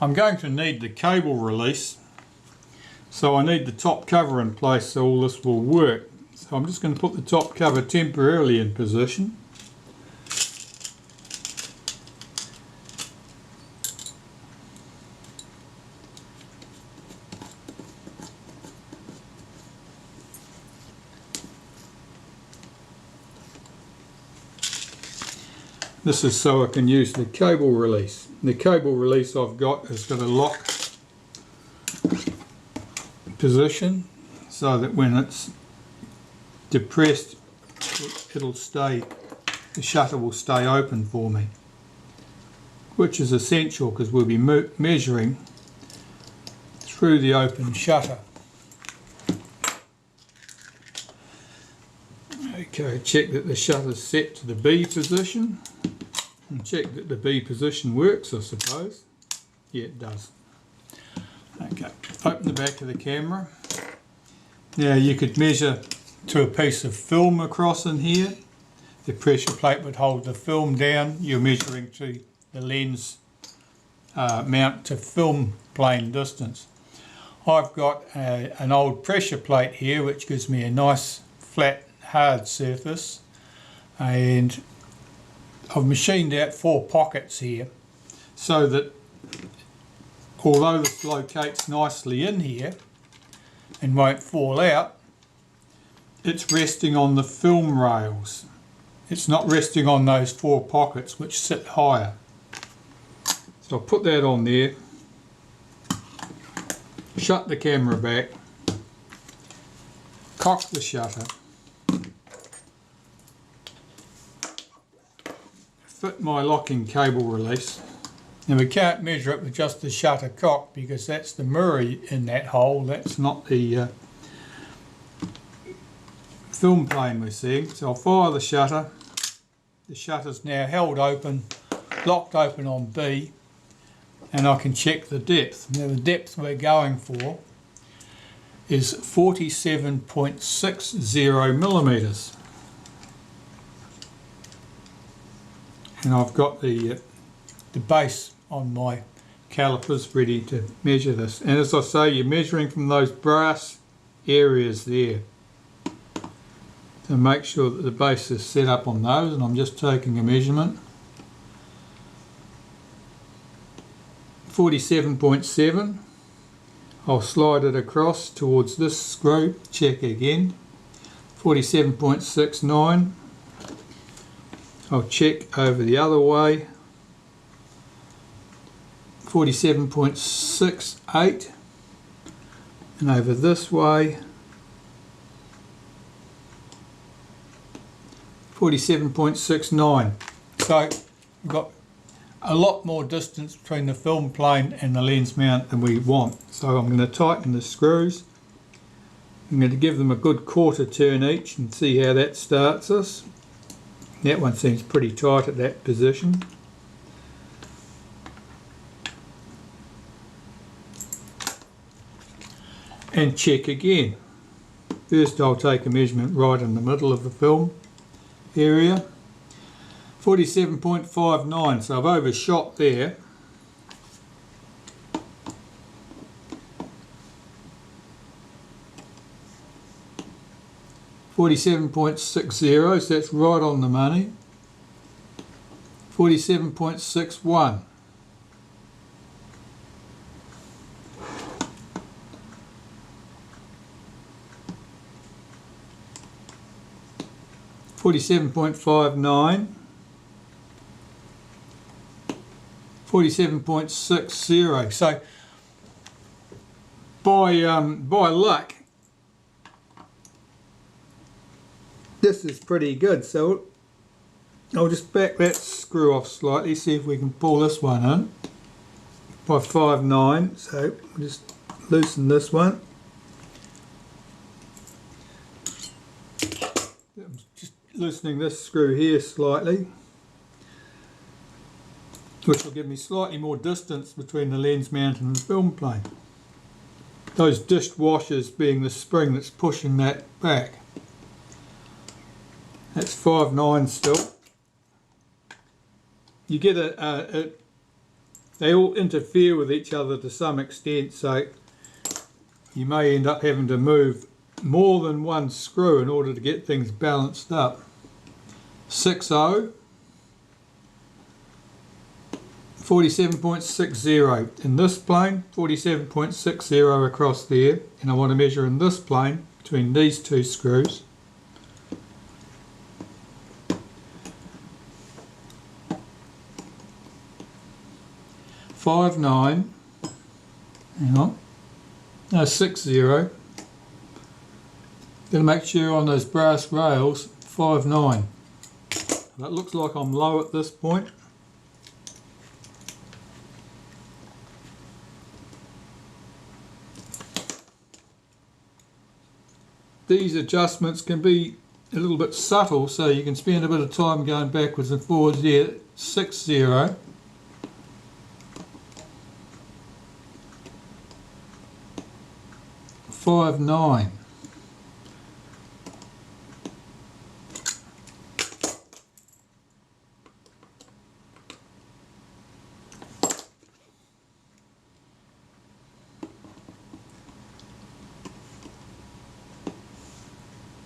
I'm going to need the cable release, so I need the top cover in place so all this will work. So I'm just going to put the top cover temporarily in position. This is so I can use the cable release. The cable release I've got has got a lock position so that when it's depressed it'll stay, the shutter will stay open for me, which is essential because we'll be measuring through the open shutter. Okay, check that the shutter's set to the B position. And check that the B position works, I suppose. Yeah, it does. Okay, open the back of the camera. Now you could measure to a piece of film across in here. The pressure plate would hold the film down. You're measuring to the lens mount to film plane distance. I've got an old pressure plate here which gives me a nice flat hard surface, and I've machined out 4 pockets here so that although this locates nicely in here and won't fall out, it's resting on the film rails. It's not resting on those 4 pockets which sit higher. So I'll put that on there, shut the camera back, cock the shutter, fit my locking cable release. Now we can't measure it with just the shutter cock because that's the mirror in that hole, that's not the film plane we're seeing. So I'll fire the shutter. The shutter's now held open, locked open on B, and I can check the depth. Now the depth we're going for is 47.60 millimeters. And I've got the base on my calipers ready to measure this. And as I say, you're measuring from those brass areas there. So make sure that the base is set up on those, and I'm just taking a measurement. 47.7. I'll slide it across towards this screw, check again. 47.69. I'll check over the other way. 47.68, and over this way 47.69. So we've got a lot more distance between the film plane and the lens mount than we want. So I'm going to tighten the screws. I'm going to give them a good quarter turn each and see how that starts us. That one seems pretty tight at that position. And check again. First I'll take a measurement right in the middle of the film area. 47.59, so I've overshot there. $47.60, so that's right on the money. 47.61. $47.59. 47.60. So by luck, this is pretty good. So I'll just back that screw off slightly, see if we can pull this one in by 5.9. So we'll just loosen this one. I'm just loosening this screw here slightly, which will give me slightly more distance between the lens mount and the film plane. Those disc washers being the spring that's pushing that back. That's 5.9 still. You get the they all interfere with each other to some extent, so you may end up having to move more than one screw in order to get things balanced up. 6/0, 47.60 in this plane, 47.60 across there, and I want to measure in this plane between these two screws. Five nine, hang on, no 60. Going to make sure on those brass rails 5/9. That looks like I'm low at this point. These adjustments can be a little bit subtle, so you can spend a bit of time going backwards and forwards there. 60. 5/9.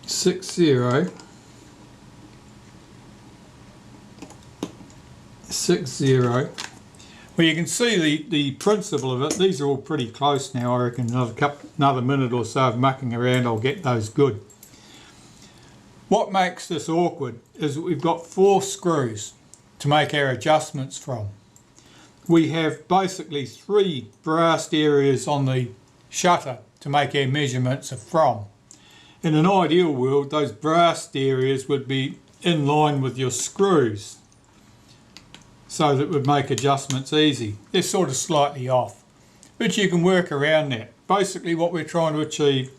Six zero. Well, you can see the principle of it. These are all pretty close now. I reckon another minute or so of mucking around, I'll get those good. What makes this awkward is that we've got 4 screws to make our adjustments from. We have basically 3 brassed areas on the shutter to make our measurements from. In an ideal world, those brassed areas would be in line with your screws, so that would make adjustments easy. They're sort of slightly off, but you can work around that. Basically what we're trying to achieve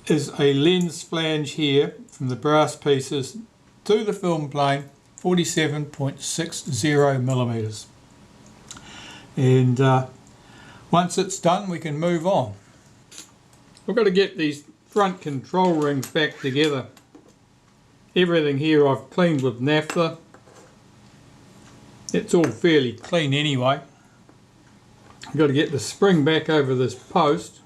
is a lens flange here from the brass pieces to the film plane, 47.60 millimeters. And once it's done, we can move on. We've got to get these front control rings back together. Everything here I've cleaned with Naphtha. It's all fairly clean anyway. I've got to get the spring back over this post.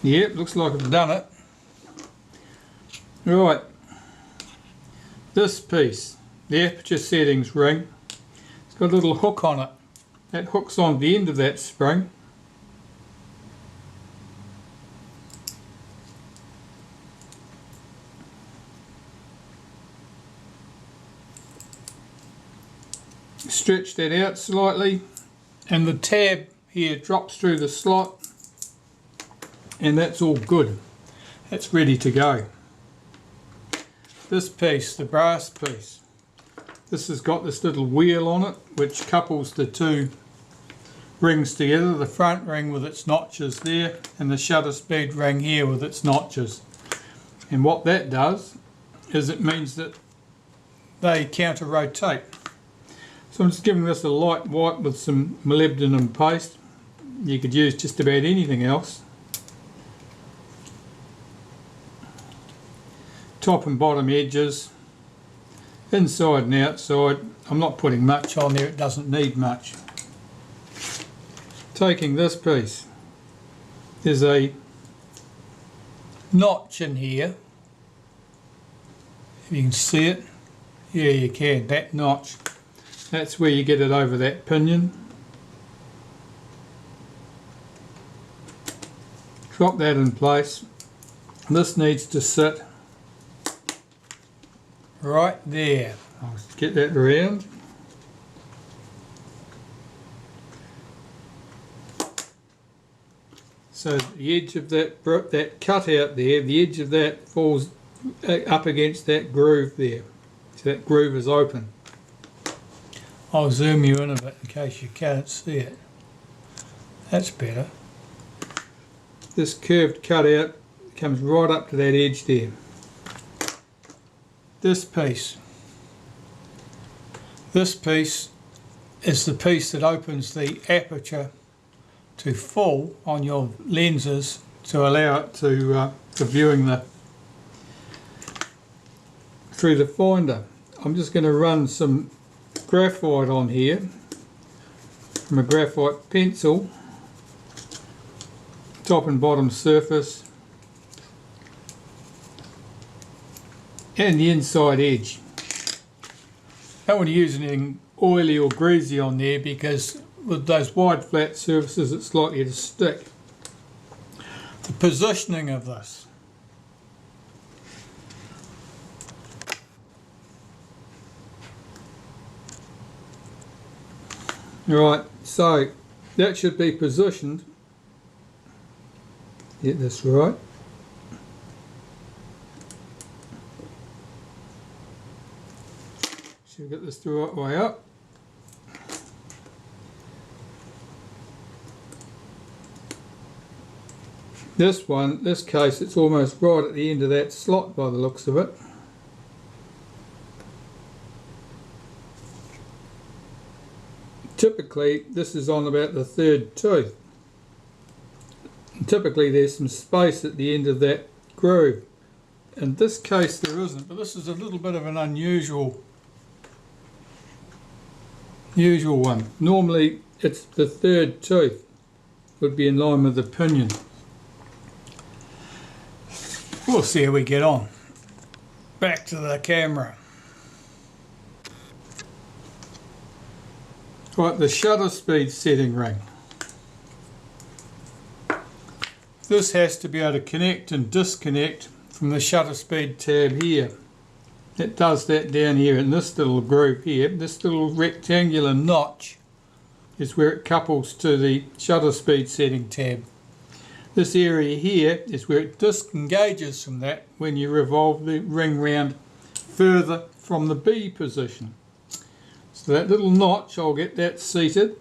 Yep, looks like I've done it. Right, this piece, the aperture settings ring, it's got a little hook on it. That hook's on the end of that spring. Stretch that out slightly, and the tab here drops through the slot, and that's all good. That's ready to go. This piece, the brass piece, this has got this little wheel on it which couples the 2 rings together, the front ring with its notches there and the shutter speed ring here with its notches. And what that does is it means that they counter rotate. So I'm just giving this a light wipe with some molybdenum paste. You could use just about anything else. Top and bottom edges, inside and outside. I'm not putting much on there, it doesn't need much. Taking this piece, there's a notch in here. If you can see it, yeah you can, that notch. That's where you get it over that pinion. Drop that in place. This needs to sit right there. I'll get that around. So the edge of that cutout there, the edge of that falls up against that groove there. So that groove is open. I'll zoom you in a bit in case you can't see it. That's better. This curved cutout comes right up to that edge there. This piece is the piece that opens the aperture to full on your lenses to allow it to viewing through the finder. I'm just going to run some graphite on here from a graphite pencil, top and bottom surface, and the inside edge. Don't want to use anything oily or greasy on there because with those wide flat surfaces it's likely to stick. The positioning of this. Right, so that should be positioned. Get this right. Should get this the right way up. This case, it's almost right at the end of that slot by the looks of it. Typically, this is on about the third tooth. And typically, there's some space at the end of that groove. In this case, there isn't, but this is a little bit of an unusual one. Normally, it's the third tooth would be in line with the pinion. We'll see how we get on. Back to the camera. Right, the shutter speed setting ring. This has to be able to connect and disconnect from the shutter speed tab here. It does that down here in this little groove here. This little rectangular notch is where it couples to the shutter speed setting tab. This area here is where it disengages from that when you revolve the ring round further from the B position. So that little notch, I'll get that seated.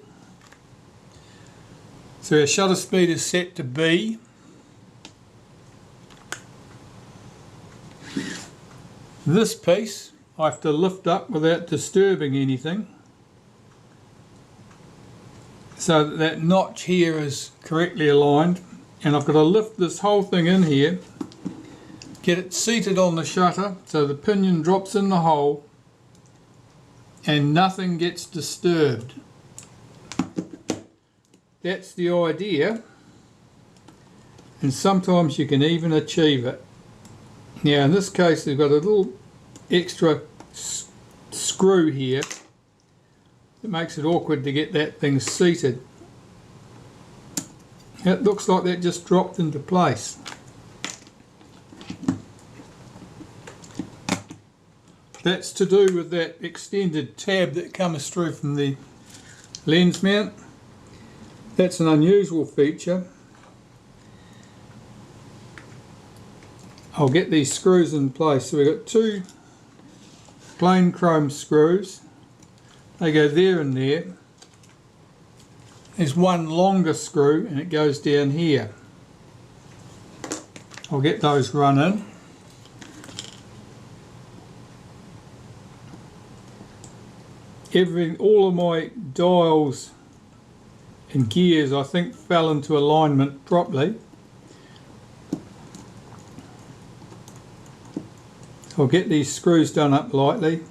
So our shutter speed is set to B. This piece I have to lift up without disturbing anything, so that that notch here is correctly aligned, and I've got to lift this whole thing in here, get it seated on the shutter so the pinion drops in the hole and nothing gets disturbed. That's the idea, and sometimes you can even achieve it. Now in this case we've got a little extra screw here that makes it awkward to get that thing seated. It looks like that just dropped into place. That's to do with that extended tab that comes through from the lens mount. That's an unusual feature. I'll get these screws in place. So we've got two plain chrome screws. They go there and there. There's one longer screw and it goes down here. I'll get those run in. All of my dials and gears I think fell into alignment properly. I'll get these screws done up lightly.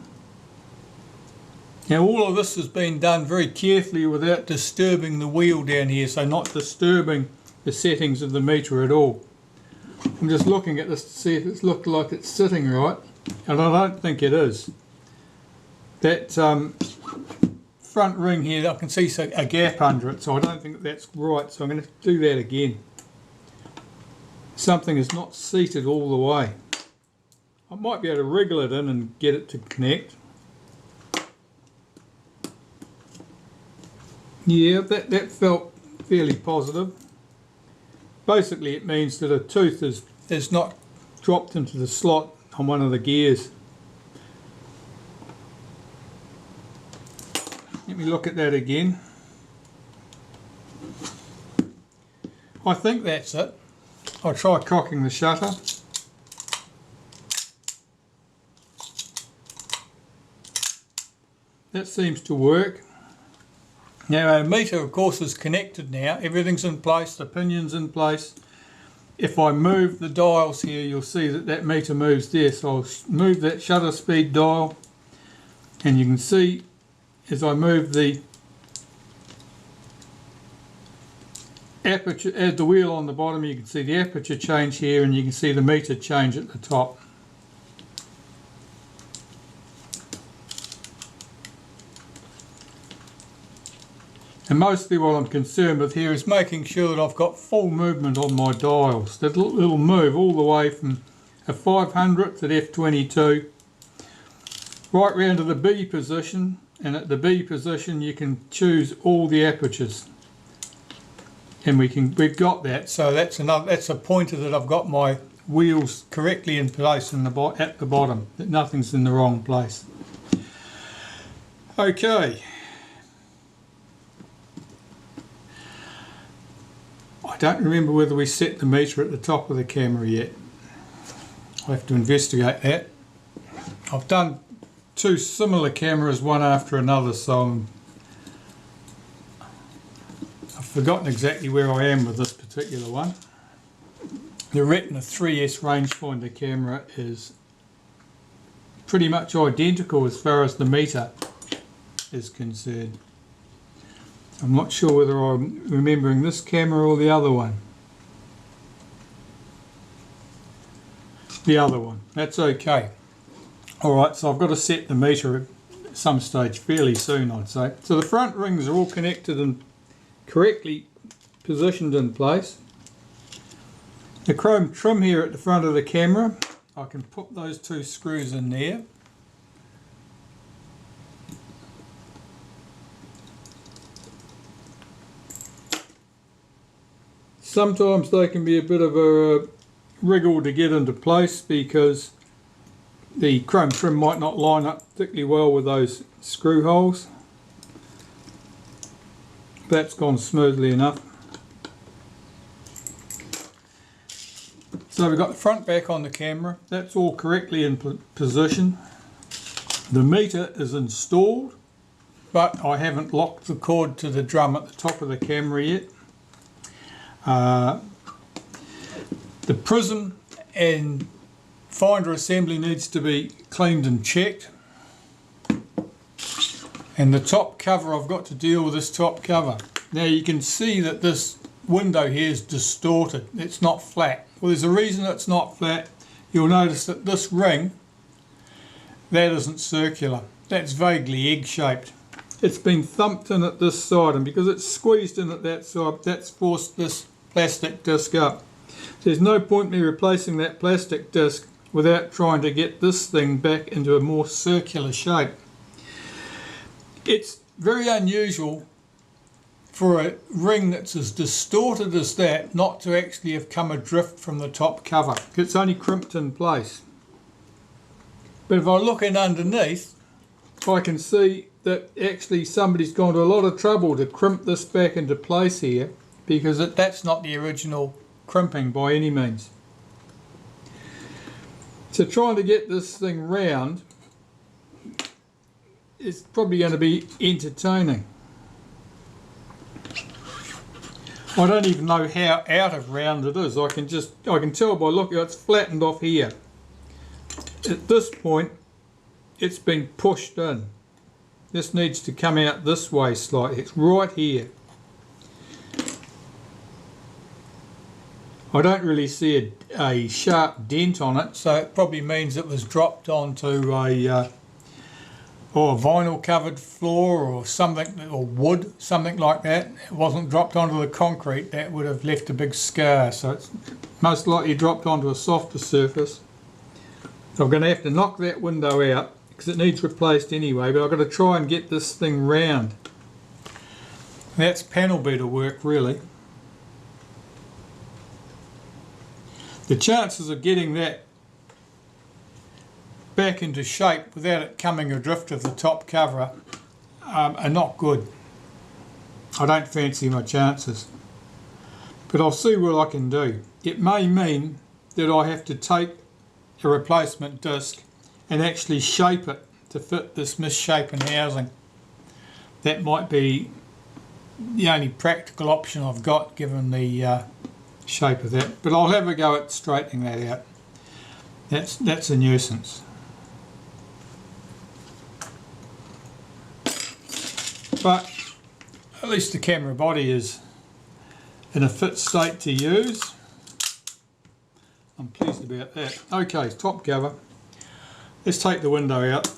Now all of this has been done very carefully without disturbing the wheel down here, so not disturbing the settings of the meter at all. I'm just looking at this to see if it's looked like it's sitting right, and I don't think it is. That front ring here, I can see a gap under it, so I don't think that's right, so I'm going to do that again. Something is not seated all the way. I might be able to wriggle it in and get it to connect. Yeah, that felt fairly positive. Basically it means that a tooth is not dropped into the slot on one of the gears. Let me look at that again. I think that's it. I'll try cocking the shutter. That seems to work. Now our meter of course is connected now, everything's in place, the pinion's in place. If I move the dials here, you'll see that that meter moves there, so I'll move that shutter speed dial, and you can see as I move the aperture, as the wheel on the bottom, you can see the aperture change here, and you can see the meter change at the top. And mostly what I'm concerned with here is making sure that I've got full movement on my dials. That it'll move all the way from a 500th at F22 right round to the B position, and at the B position you can choose all the apertures. And we've got that, so that's a pointer that I've got my wheels correctly in place at the bottom, that nothing's in the wrong place. Okay. I don't remember whether we set the meter at the top of the camera yet. I'll have to investigate that. I've done two similar cameras one after another, so I've forgotten exactly where I am with this particular one. The Retina 3S rangefinder camera is pretty much identical as far as the meter is concerned. I'm not sure whether I'm remembering this camera or the other one. The other one, that's okay. Alright, so I've got to set the meter at some stage fairly soon, I'd say. So the front rings are all connected and correctly positioned in place. The chrome trim here at the front of the camera, I can put those two screws in there. Sometimes they can be a bit of a wriggle to get into place because the chrome trim might not line up particularly well with those screw holes. That's gone smoothly enough. So we've got the front back on the camera, that's all correctly in position. The meter is installed, but I haven't locked the cord to the drum at the top of the camera yet. The prism and finder assembly needs to be cleaned and checked, and the top cover, I've got to deal with this top cover. Now you can see that this window here is distorted, it's not flat. Well, there's a reason it's not flat. You'll notice that this ring, that isn't circular, that's vaguely egg-shaped. It's been thumped in at this side, and because it's squeezed in at that side, that's forced this plastic disc up. There's no point me replacing that plastic disc without trying to get this thing back into a more circular shape. It's very unusual for a ring that's as distorted as that not to actually have come adrift from the top cover. It's only crimped in place. But if I look in underneath, I can see that actually somebody's gone to a lot of trouble to crimp this back into place here, because that's not the original crimping by any means. So trying to get this thing round is probably going to be entertaining. I don't even know how out of round it is. I can tell by looking, it's flattened off here. At this point, it's been pushed in. This needs to come out this way slightly. It's right here. I don't really see a sharp dent on it, so it probably means it was dropped onto a vinyl covered floor or something, or wood, something like that. It wasn't dropped onto the concrete, that would have left a big scar, so it's most likely dropped onto a softer surface. So I'm going to have to knock that window out because it needs replaced anyway, but I've got to try and get this thing round. That's panel beater work really. The chances of getting that back into shape without it coming adrift of the top cover are not good. I don't fancy my chances, but I'll see what I can do. It may mean that I have to take a replacement disc and actually shape it to fit this misshapen housing. That might be the only practical option I've got given the shape of that, but I'll have a go at straightening that out. That's a nuisance. But at least the camera body is in a fit state to use. I'm pleased about that. Okay, top cover. Let's take the window out.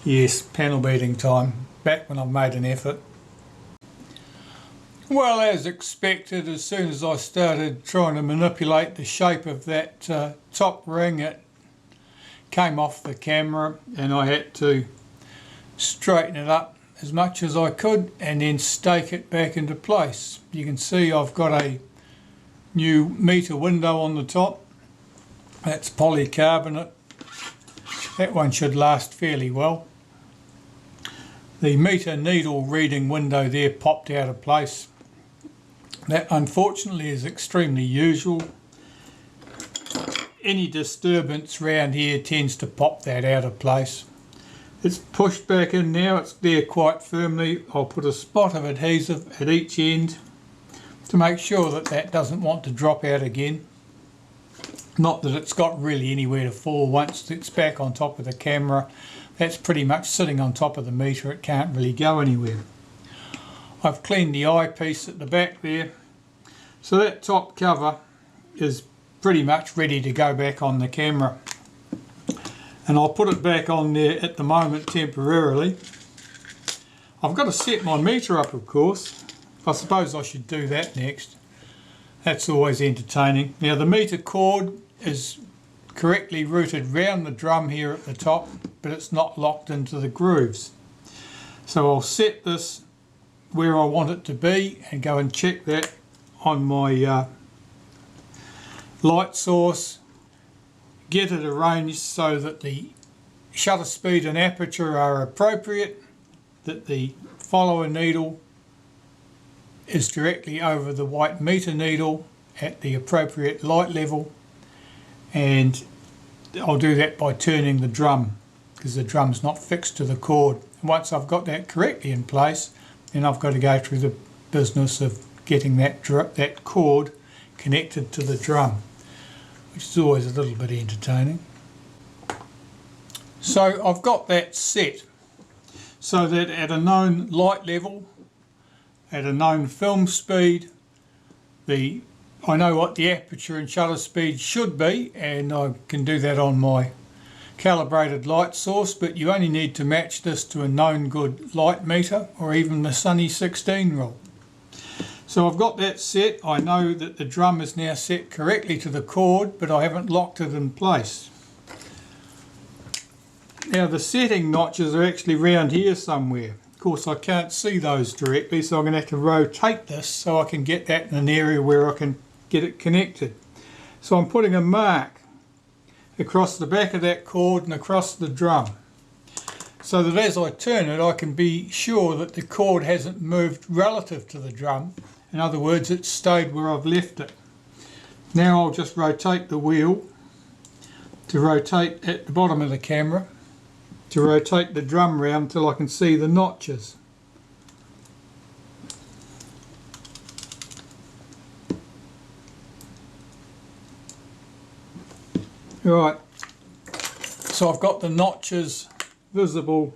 Yes, panel beating time. Back when I've made an effort. Well, as expected, as soon as I started trying to manipulate the shape of that top ring, it came off the camera and I had to straighten it up as much as I could and then stake it back into place. You can see I've got a new meter window on the top. That's polycarbonate. That one should last fairly well. The meter needle reading window there popped out of place. That unfortunately is extremely usual. Any disturbance round here tends to pop that out of place. It's pushed back in now, it's there quite firmly. I'll put a spot of adhesive at each end to make sure that that doesn't want to drop out again. Not that it's got really anywhere to fall once it's back on top of the camera. That's pretty much sitting on top of the meter, it can't really go anywhere. I've cleaned the eyepiece at the back there, so that top cover is pretty much ready to go back on the camera. And I'll put it back on there at the moment temporarily. I've got to set my meter up, of course. I suppose I should do that next. That's always entertaining. Now the meter cord is correctly routed round the drum here at the top, but it's not locked into the grooves. So I'll set this where I want it to be and go and check that on my light source, get it arranged so that the shutter speed and aperture are appropriate, that the follower needle is directly over the white meter needle at the appropriate light level, and I'll do that by turning the drum because the drum's not fixed to the cord. And once I've got that correctly in place, then I've got to go through the business of getting that cord connected to the drum, which is always a little bit entertaining. So I've got that set so that at a known light level, at a known film speed, I know what the aperture and shutter speed should be, and I can do that on my calibrated light source, but you only need to match this to a known good light meter or even the Sunny 16 rule. So I've got that set. I know that the drum is now set correctly to the cord, but I haven't locked it in place. Now the setting notches are actually round here somewhere. Of course I can't see those directly, so I'm going to have to rotate this so I can get that in an area where I can get it connected. So I'm putting a mark across the back of that cord and across the drum, so that as I turn it I can be sure that the cord hasn't moved relative to the drum. In other words, it's stayed where I've left it. Now I'll just rotate the wheel to rotate at the bottom of the camera, to rotate the drum round till I can see the notches. Right, so I've got the notches visible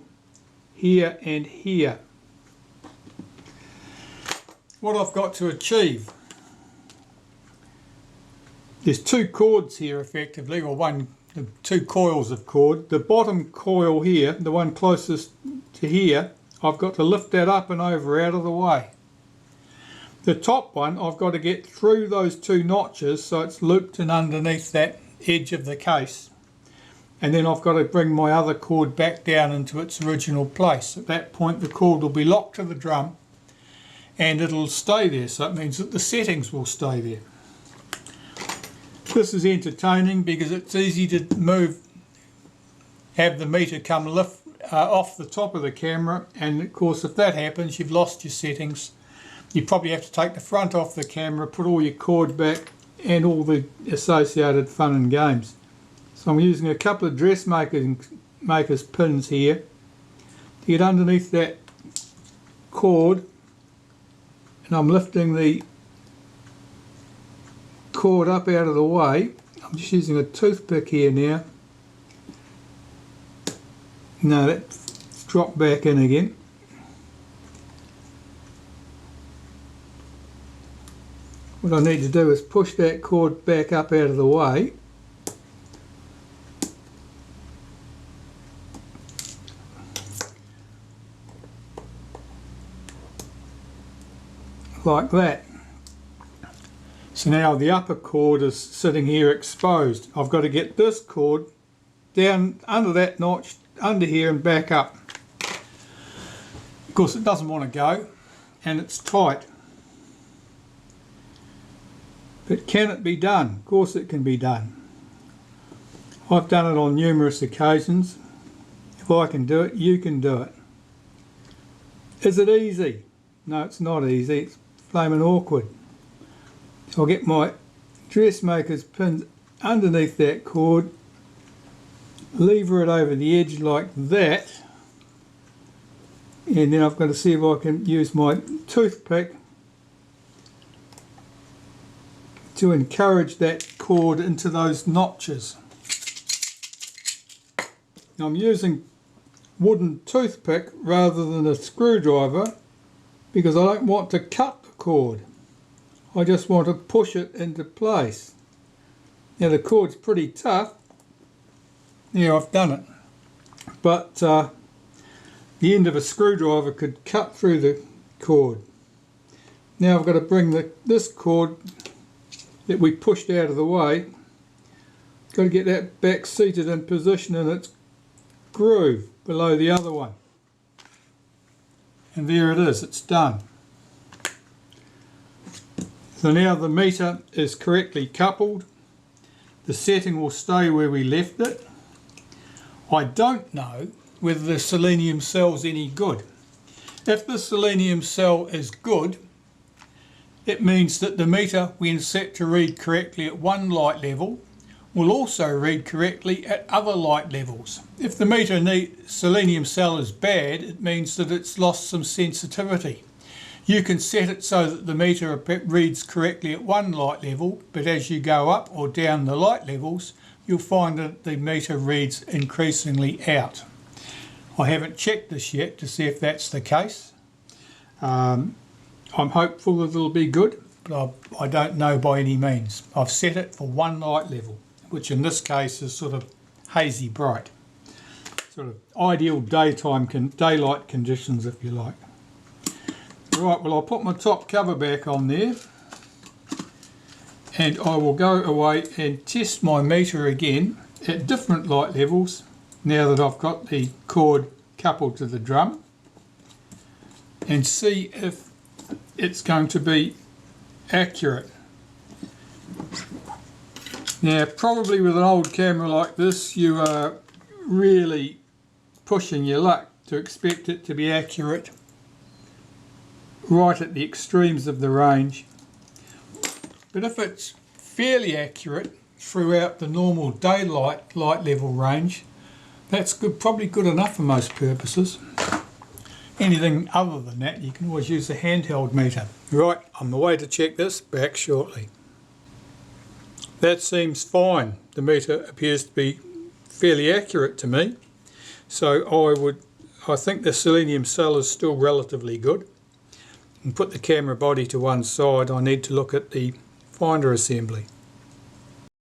here and here. What I've got to achieve, there's two cords here effectively, or two coils of cord. The bottom coil here, the one closest to here, I've got to lift that up and over out of the way. The top one I've got to get through those two notches so it's looped in underneath that edge of the case, and then I've got to bring my other cord back down into its original place. At that point the cord will be locked to the drum and it'll stay there, so it means that the settings will stay there. This is entertaining because it's easy to move, have the meter come lift off the top of the camera, and of course if that happens you've lost your settings. You probably have to take the front off the camera, put all your cord back and all the associated fun and games. So I'm using a couple of dressmaker's pins here to get underneath that cord, and I'm lifting the cord up out of the way. I'm just using a toothpick here now. No, that's dropped back in again. What I need to do is push that cord back up out of the way. Like that. So now the upper cord is sitting here exposed. I've got to get this cord down under that notch, under here and back up. Of course it doesn't want to go and it's tight. But can it be done? Of course it can be done. I've done it on numerous occasions. If I can do it, you can do it. Is it easy? No, it's not easy. It's flaming awkward. So I'll get my dressmaker's pins underneath that cord, lever it over the edge like that, and then I've got to see if I can use my toothpick to encourage that cord into those notches. Now I'm using wooden toothpick rather than a screwdriver because I don't want to cut the cord. I just want to push it into place. Now the cord's pretty tough. Yeah, I've done it. But the end of a screwdriver could cut through the cord. Now I've got to bring this cord that we pushed out of the way, got to get that back seated in position in its groove below the other one. And there it is, it's done. So now the meter is correctly coupled. The setting will stay where we left it. I don't know whether the selenium cell's any good. If the selenium cell is good, it means that the meter, when set to read correctly at one light level, will also read correctly at other light levels. If the meter selenium cell is bad, it means that it's lost some sensitivity. You can set it so that the meter reads correctly at one light level, but as you go up or down the light levels, you'll find that the meter reads increasingly out. I haven't checked this yet to see if that's the case. I'm hopeful that it'll be good, but I don't know by any means. I've set it for one light level, which in this case is sort of hazy bright. Sort of ideal daylight conditions, if you like. Right, well I'll put my top cover back on there and I will go away and test my meter again at different light levels now that I've got the cord coupled to the drum, and see if it's going to be accurate. Now probably with an old camera like this you are really pushing your luck to expect it to be accurate right at the extremes of the range. But if it's fairly accurate throughout the normal daylight light level range, that's good, probably good enough for most purposes. Anything other than that, you can always use a handheld meter. Right, on the way to check this, back shortly. That seems fine. The meter appears to be fairly accurate to me. So I think the selenium cell is still relatively good. And put the camera body to one side, I need to look at the finder assembly.